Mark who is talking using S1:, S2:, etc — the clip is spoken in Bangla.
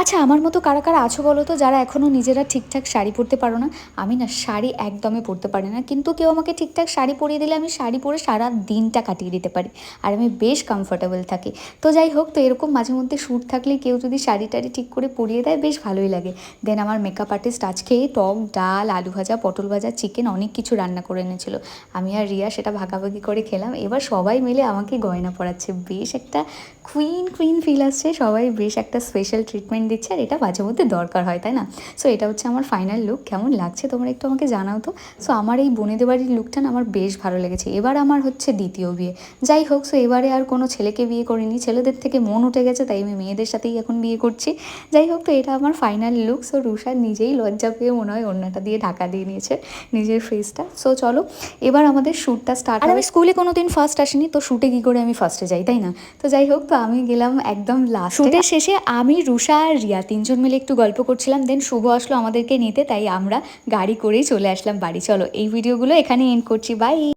S1: আচ্ছা, আমার মতো কারা কারা আছো বলো তো, যারা এখনও নিজেরা ঠিকঠাক শাড়ি পরতে পারো না? আমি না শাড়ি একদমই পরতে পারি না, কিন্তু কেউ আমাকে ঠিকঠাক শাড়ি পরিয়ে দিলে আমি শাড়ি পরে সারা দিনটা কাটিয়ে দিতে পারি, আর আমি বেশ কমফোর্টেবল থাকি। তো যাই হোক, তো এরকম মাঝে মধ্যে শ্যুট থাকলে কেউ যদি শাড়ি টাড়ি ঠিক করে পরিয়ে দেয় বেশ ভালোই লাগে। দেন আমার মেকআপ আর্টিস্ট আজকে টক ডাল, আলু ভাজা, পটল ভাজা, চিকেন অনেক কিছু রান্না করে এনেছিল। আমি আর রিয়া সেটা ভাগাভাগি করে খেলাম। এবার সবাই মিলে আমাকে গয়না পরাচ্ছে, বেশ একটা কুইন কুইন ফিল আসছে। সবাই বেশ একটা স্পেশাল ট্রিটমেন্ট দিচ্ছে, আর এটা মাঝে মধ্যে দরকার হয়, তাই না? সো এটা হচ্ছে আমার ফাইনাল লুক। কেমন লাগছে তোমরা একটু আমাকে জানাও তো। সো আমার এই বোনেদের বাড়ির লুকটা না আমার বেশ ভালো লেগেছে। এবার আমার হচ্ছে দ্বিতীয় বিয়ে। যাই হোক, সো এবারে আর কোনো ছেলেকে বিয়ে করিনি, ছেলেদের থেকে মন উঠে গেছে, তাই আমি মেয়েদের সাথেই এখন বিয়ে করছি। যাই হোক, তো এটা আমার ফাইনাল লুক। সো রুষা নিজেই লজ্জা পেয়ে মনে হয় ওড়নাটা দিয়ে ঢাকা দিয়ে নিয়েছে নিজের ফেসটা। সো চলো এবার আমাদের শ্যুটটা স্টার্ট। আর আমি স্কুলে কোনো দিন ফার্স্ট আসিনি, তো শ্যুটে কী করে আমি ফার্স্টে যাই, তাই না? তো যাই হোক, তো আমি গেলাম একদম লাস্ট। শ্যুটের শেষে আমি, রুষা আর রিয়া তিনজন মিলে একটু গল্প করছিলাম। দেন শুভ আসলো আমাদেরকে নিতে, তাই আমরা গাড়ি করেই চলে আসলাম বাড়ি। চলো এই ভিডিওগুলো এখানেই এন্ড করছি, বাই।